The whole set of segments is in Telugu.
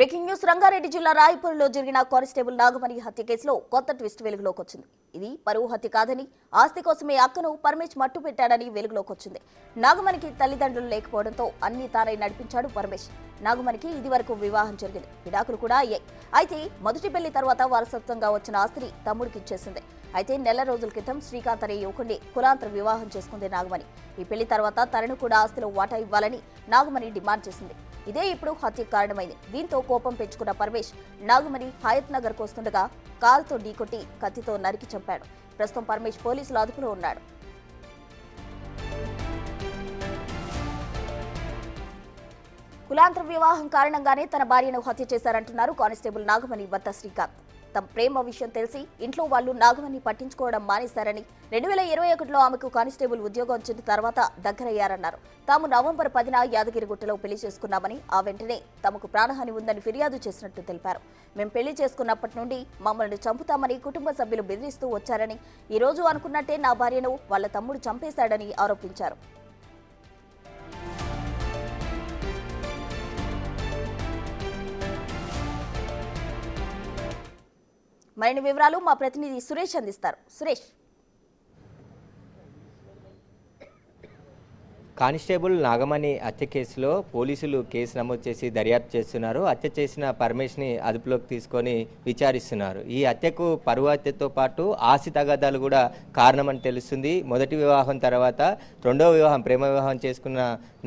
బ్రేకింగ్ న్యూస్ రంగారెడ్డి జిల్లా రాయపూర్లో జరిగిన కానిస్టేబుల్ నాగమణి హత్య కేసులో కొత్త ట్విస్ట్ వెలుగులోకి వచ్చింది. ఇది పరువు హత్య కాదని, ఆస్తి కోసమే అక్కను పరమేష్ మట్టు పెట్టాడని వెలుగులోకి వచ్చింది. నాగమణికి తల్లిదండ్రులు లేకపోవడంతో అన్ని తానై నడిపించాడు పరమేష్. నాగమణికి ఇదివరకు వివాహం జరిగింది, విడాకులు కూడా అయ్యాయి. అయితే మొదటి పెళ్లి తర్వాత వారసత్వంగా వచ్చిన ఆస్తిని తమ్ముడికి ఇచ్చేసింది. అయితే నెల రోజుల క్రితం శ్రీకాంత్ అనే యువకుడిని కులాంతర వివాహం చేసుకుంది నాగమణి. ఈ పెళ్లి తర్వాత తనను కూడా ఆస్తిలో వాటా ఇవ్వాలని నాగమణి డిమాండ్ చేసింది. ఇదే ఇప్పుడు హత్యకు కారణమైంది. దీంతో కోపం పెంచుకున్న పరమేష్ నాగమణి హయత్ నగర్ కు వస్తుండగా కారుతో ఢీకొట్టి కత్తితో నరికి చంపాడు. ప్రస్తుతం పరమేష్ పోలీసుల అదుపులో ఉన్నాడు. కులాంతర వివాహం కారణంగానే తన భార్యను హత్య చేశారంటున్నారు కానిస్టేబుల్ నాగమణి భర్త శ్రీకాంత్. తమ ప్రేమ విషయం తెలిసి ఇంట్లో వాళ్ళు నాగమణి పట్టించుకోవడం మానేశారని, 2021లో ఆమెకు కానిస్టేబుల్ ఉద్యోగం వచ్చిన తర్వాత దగ్గరయ్యారన్నారు. తాము నవంబర్ 10న యాదగిరిగుట్టలో పెళ్లి చేసుకున్నామని, ఆ వెంటనే తమకు ప్రాణహాని ఉందని ఫిర్యాదు చేసినట్టు తెలిపారు. మేం పెళ్లి చేసుకున్నప్పటి నుండి మమ్మల్ని చంపుతామని కుటుంబ సభ్యులు బెదిరిస్తూ వచ్చారని, ఈ రోజు అనుకున్నట్టే నా భార్యను వాళ్ళ తమ్ముడు చంపేశాడని ఆరోపించారు. మరిన్ని వివరాలు మా ప్రతినిధి సురేష్ అందిస్తారు. సురేష్. కానిస్టేబుల్ నాగమణి హత్య కేసులో పోలీసులు కేసు నమోదు చేసి దర్యాప్తు చేస్తున్నారు. హత్య చేసిన పరమేష్ని అదుపులోకి తీసుకొని విచారిస్తున్నారు. ఈ హత్యకు పరువు హత్యతో పాటు ఆస్తి తగాదాలు కూడా కారణమని తెలుస్తుంది. మొదటి వివాహం తర్వాత రెండవ వివాహం, ప్రేమ వివాహం చేసుకున్న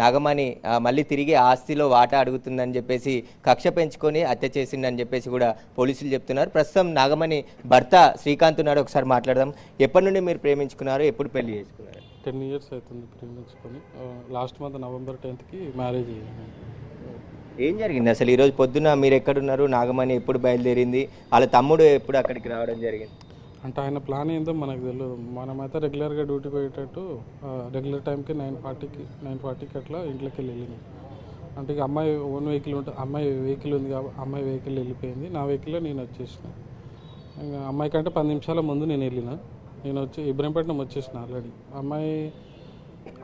నాగమణి మళ్ళీ తిరిగి ఆస్తిలో వాటా అడుగుతుందని చెప్పేసి కక్ష పెంచుకొని హత్య చేసిందని చెప్పేసి కూడా పోలీసులు చెప్తున్నారు. ప్రస్తుతం నాగమణి భర్త శ్రీకాంత్ ఉన్నాడు, ఒకసారి మాట్లాడదాం. ఎప్పటి నుండి మీరు ప్రేమించుకున్నారు, ఎప్పుడు పెళ్లి చేసుకున్నారు? 10 years అవుతుంది ప్రేమించుకొని. Last month November 10th marriage అయ్యింది. ఏం జరిగింది అసలు? ఈరోజు పొద్దున మీరు ఎక్కడున్నారు, నాగమణి ఎప్పుడు బయలుదేరింది, వాళ్ళ తమ్ముడు ఎప్పుడు అక్కడికి రావడం జరిగింది? అంటే ఆయన ప్లాన్ ఏందో మనకు తెలియదు. మనమైతే రెగ్యులర్గా డ్యూటీ పోయేటట్టు రెగ్యులర్ టైంకి 9:40కి అట్లా ఇంట్లోకి వెళ్ళినాం. అంటే ఇక అమ్మాయి ఓన్ వెహికల్ ఉంటుంది, అమ్మాయి వెహికల్ ఉంది కాబట్టి అమ్మాయి వెహికల్ వెళ్ళిపోయింది. నా వెహికల్లో నేను వచ్చేసిన. ఇంకా అమ్మాయి కంటే 10 నిమిషాల ముందు నేను వచ్చి ఇబ్రహీంపట్నం వచ్చేసిన ఆల్రెడీ. అమ్మాయి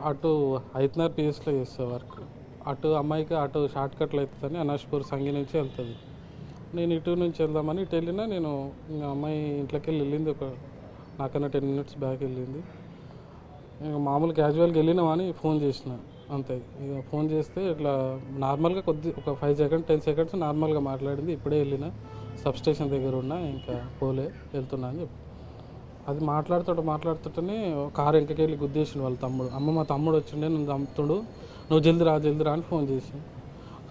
అటు హైత్నగర్ పిఎస్లో చేస్తే వర్క్. అమ్మాయికి అటు షార్ట్ కట్లు అవుతుందని అనాష్పూర్ సంగి నుంచి వెళ్తుంది. నేను ఇటు నుంచి వెళ్దామని ఇటు వెళ్ళినా. నేను ఇంకా అమ్మాయి ఇంట్లోకి వెళ్ళింది, నాకన్నా 10 minutes బ్యాక్ వెళ్ళింది. ఇంకా మామూలు క్యాజువల్గా వెళ్ళినామని ఫోన్ చేసిన అంతే. ఇక ఫోన్ చేస్తే ఇట్లా నార్మల్గా ఒక 5 seconds 10 seconds నార్మల్గా మాట్లాడింది. ఇప్పుడే వెళ్ళిన, సబ్స్టేషన్ దగ్గర ఉన్నా, ఇంకా వెళ్తున్నా అని చెప్పి అది మాట్లాడుతుంటేనే కారు వెంకకెళ్ళి గుద్దేసిండు వాళ్ళ తమ్ముడు. మా తమ్ముడు వచ్చిండే, నన్ను చంపుతుడు, నువ్వు జల్ది రా అని ఫోన్ చేసి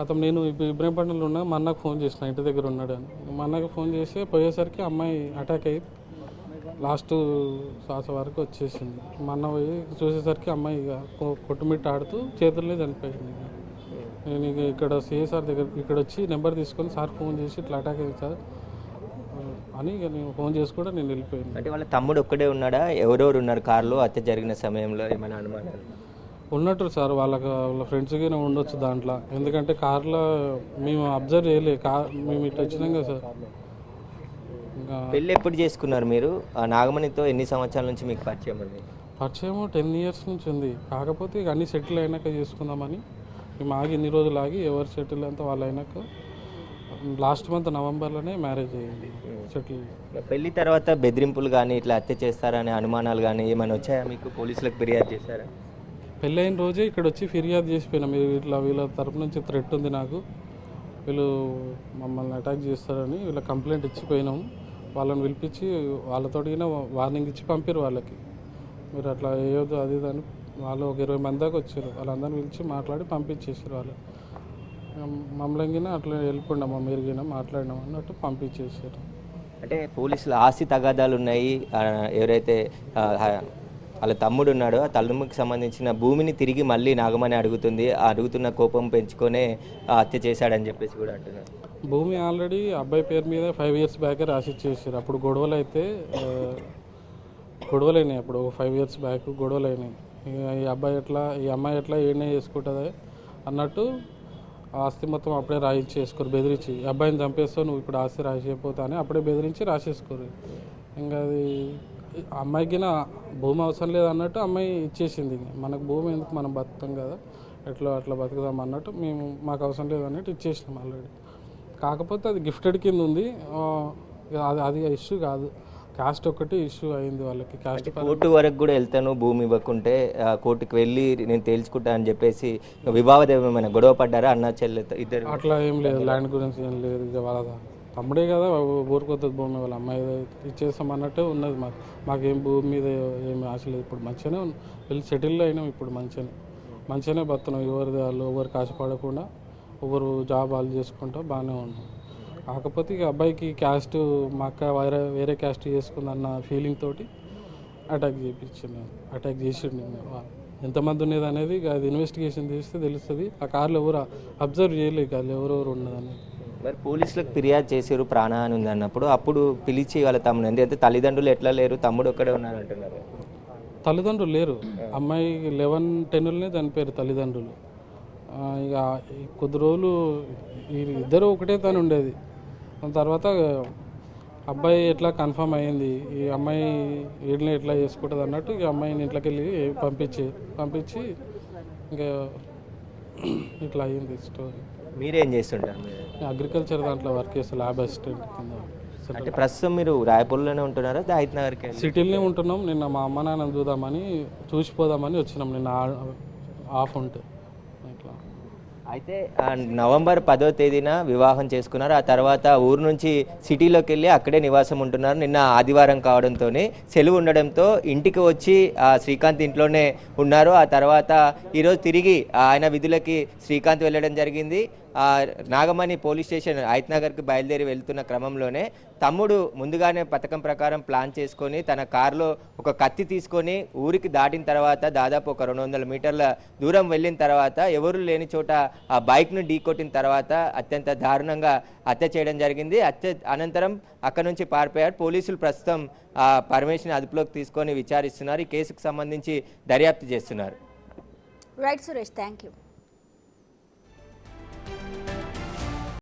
అతను నేను ఇబ్రహీంపట్నంలో ఉన్నా. మా అన్నకు ఫోన్ చేసిన, ఇంటి దగ్గర ఉన్నాడు అని. మా అన్నకు ఫోన్ చేసి పోయేసరికి అమ్మాయి అటాక్ అయ్యి లాస్ట్ శ్వాస వరకు వచ్చేసింది. మా అన్న పోయి చూసేసరికి అమ్మాయి ఇక కొట్టుమిట్టు ఆడుతూ చేతుల్ని చనిపోయింది. నేను ఇక ఇక్కడ సిఐసార్ దగ్గర ఇక్కడ వచ్చి నెంబర్ తీసుకొని సార్ ఫోన్ చేసి ఇట్లా అటాక్ అయింది సార్ అని నేను ఫోన్ చేసి కూడా నేను వెళ్ళిపోయాను. అంటే వాళ్ళ తమ్ముడు ఒక్కడే ఉన్నాడా, ఎవరెవరు ఉన్నారు కారులో హత్య జరిగిన సమయంలో? ఏమైనా అనుమానాలు ఉన్నట్టు సార్, వాళ్ళ ఫ్రెండ్స్కి ఉండొచ్చు దాంట్లో. ఎందుకంటే కార్లో మేము అబ్జర్వ్ చేయలే, మేము ఇట్లా వచ్చినాం కదా సార్. ఇంకా పెళ్ళి ఎప్పుడు చేసుకున్నారు మీరు? ఆ నాగమణితో ఎన్ని సంవత్సరాల నుంచి మీకు పరిచయం ఉంది? పరిచయం 10 years నుంచి ఉంది. కాకపోతే ఇక అన్నీ సెటిల్ అయినాక చేసుకుందామని మేము ఆగి, ఇన్ని రోజులు ఆగి ఎవరు సెటిల్ అంతా వాళ్ళు అయినాక లాస్ట్ మంత్ నవంబర్లోనే మ్యారేజ్ అయ్యింది, సెటిల్. పెళ్లి తర్వాత బెదిరింపులు కానీ ఇట్లా హత్య చేస్తారనే అనుమానాలు కానీ ఏమైనా వచ్చాయా మీకు? పోలీసులకు ఫిర్యాదు చేశారా? పెళ్ళి అయిన రోజే ఇక్కడ వచ్చి ఫిర్యాదు చేసిపోయినా. మీరు ఇట్లా వీళ్ళ తరపు నుంచి థ్రెట్ ఉంది నాకు, వీళ్ళు మమ్మల్ని అటాక్ చేస్తారని వీళ్ళ కంప్లైంట్ ఇచ్చిపోయినాము. వాళ్ళని పిలిపించి వాళ్ళతో వార్నింగ్ ఇచ్చి పంపారు వాళ్ళకి, మీరు అట్లా వేయొద్దు అది ఇది అని. వాళ్ళు ఒక 20 మంది దాకా వచ్చారు. వాళ్ళందరిని పిలిచి మాట్లాడి పంపించేసారు. వాళ్ళు మమ్మల్ని అట్లా వెళ్ళిపోయినామా మీరు మాట్లాడినాం అన్నట్టు పంపించేసారు. అంటే పోలీసులు ఆస్తి తగాదాలు ఉన్నాయి, ఎవరైతే వాళ్ళ తమ్ముడు ఉన్నాడో ఆ తల్లుముకి సంబంధించిన భూమిని తిరిగి మళ్ళీ నాగమణి అడుగుతున్న కోపం పెంచుకొనే హత్య చేశాడని చెప్పేసి కూడా అంటున్నారు. భూమి ఆల్రెడీ అబ్బాయి పేరు మీద 5 years బ్యాకే రాసిచ్చేసారు. అప్పుడు గొడవలైనాయి. అప్పుడు 5 years బ్యాక్ గొడవలైనాయి. ఈ అమ్మాయి ఎట్లా ఏనే చేసుకుంటుంది అన్నట్టు ఆస్తి మొత్తం అప్పుడే రాయించేసుకోరు, బెదిరించి. అబ్బాయిని చంపేస్తావు, నువ్వు ఇప్పుడు ఆస్తి రాసేయపోతా అని అప్పుడే బెదిరించి రాసేసుకోరు. ఇంకా అది అమ్మాయికి భూమి అవసరం లేదు అన్నట్టు అమ్మాయి ఇచ్చేసింది. మనకు భూమి ఎందుకు, మనం బతుకుతాం కదా, ఎట్లా అట్లా బతుకుదాం అన్నట్టు మాకు అవసరం లేదు అన్నట్టు ఇచ్చేసినాం ఆల్రెడీ. కాకపోతే అది గిఫ్టెడ్ కింద ఉంది. అది ఇష్యూ కాదు, క్యాస్ట్ ఒకటి ఇష్యూ అయింది వాళ్ళకి. క్యాస్ట్ కోర్టు వరకు కూడా వెళ్తాను భూమి ఇవ్వకుంటే కోర్టుకు వెళ్ళి నేను తేల్చుకుంటా అని చెప్పేసి వివాదేమైనా గొడవ పడ్డారా అన్న చెల్లెతో ఇద్దరు? అట్లా ఏం లేదు, ల్యాండ్ గురించి ఏం లేదు. ఇక వాళ్ళ తమ్ముడే కదా ఊరుకొద్దు భూమి, వాళ్ళ అమ్మాయి ఇచ్చేస్తాం అన్నట్టే ఉన్నది. మాకేం భూమి మీద ఏమి ఆశ లేదు. ఇప్పుడు మంచిగానే వెళ్ళి సెటిల్ అయినాం, ఇప్పుడు మంచిగానే బతున్నాం. ఎవరిది వాళ్ళు ఎవరికి ఆశపడకుండా ఎవరు జాబ్ వాళ్ళు చేసుకుంటా బాగానే ఉన్నాం. కాకపోతే ఇక అబ్బాయికి క్యాస్ట్ మా అక్క వేరే క్యాస్ట్ చేసుకుందన్న ఫీలింగ్ తోటి అటాక్ చేసిండు. ఎంతమంది ఉన్నది అనేది ఇక అది ఇన్వెస్టిగేషన్ చేస్తే తెలుస్తుంది. ఆ కార్లో ఎవరు అబ్జర్వ్ చేయలేదు అది ఎవరెవరు ఉన్నదని. మరి పోలీసులకు ఫిర్యాదు చేసారు ప్రాణహాని ఉంది అన్నప్పుడు, అప్పుడు పిలిచి వాళ్ళ తమ్ముడు ఎందుకంటే తల్లిదండ్రులు ఎట్లా లేరు, తమ్ముడు ఒక్కడే ఉన్నారు అంటున్నారు. తల్లిదండ్రులు లేరు, అమ్మాయి 11-10 చనిపోయారు తల్లిదండ్రులు. ఇక కొద్ది రోజులు ఇద్దరు ఒకటే తను ఉండేది. దాని తర్వాత అబ్బాయి ఎట్లా కన్ఫర్మ్ అయ్యింది, ఈ అమ్మాయి వీడిని ఎట్లా చేసుకుంటుంది అన్నట్టు ఇక అమ్మాయిని ఇంట్లోకి వెళ్ళి పంపించి ఇంకా ఇట్లా అయ్యింది స్టోరీ. మీరేం చేస్తుంటారు? అగ్రికల్చర్ దాంట్లో వర్క్ చేస్తే ల్యాబ్ అసిస్టెంట్ కింద. అంటే ప్రస్తుతం మీరు రాయపూర్లోనే ఉంటున్నారా, దాయిత్ నగర్కి? సిటీలోనే ఉంటున్నాం. నిన్న మా అమ్మ నాన్న చూద్దామని చూసిపోదామని వచ్చినాం, నిన్న ఆఫ్ ఉంటే. ఇట్లా అయితే నవంబర్ 10వ తేదీన వివాహం చేసుకున్నారు. ఆ తర్వాత ఊరు నుంచి సిటీలోకి వెళ్ళి అక్కడే నివాసం ఉంటున్నారు. నిన్న ఆదివారం కావడంతో సెలవు ఉండడంతో ఇంటికి వచ్చి శ్రీకాంత్ ఇంట్లోనే ఉన్నారు. ఆ తర్వాత ఈరోజు తిరిగి ఆయన విధులకి శ్రీకాంత్ వెళ్ళడం జరిగింది. నాగమణి పోలీస్ స్టేషన్ హైత్నగర్కి బయలుదేరి వెళ్తున్న క్రమంలోనే తమ్ముడు ముందుగానే పథకం ప్రకారం ప్లాన్ చేసుకొని తన కారులో ఒక కత్తి తీసుకొని ఊరికి దాటిన తర్వాత దాదాపు ఒక 200 మీటర్ల దూరం వెళ్ళిన తర్వాత ఎవరు లేని చోట ఆ బైక్ను ఢీకొట్టిన తర్వాత అత్యంత దారుణంగా హత్య చేయడం జరిగింది. హత్య అనంతరం అక్కడ నుంచి పారిపోయారు. పోలీసులు ప్రస్తుతం పరమేశ్ని అదుపులోకి తీసుకొని విచారిస్తున్నారు. ఈ కేసుకు సంబంధించి దర్యాప్తు చేస్తున్నారు. Right Suresh, thank you.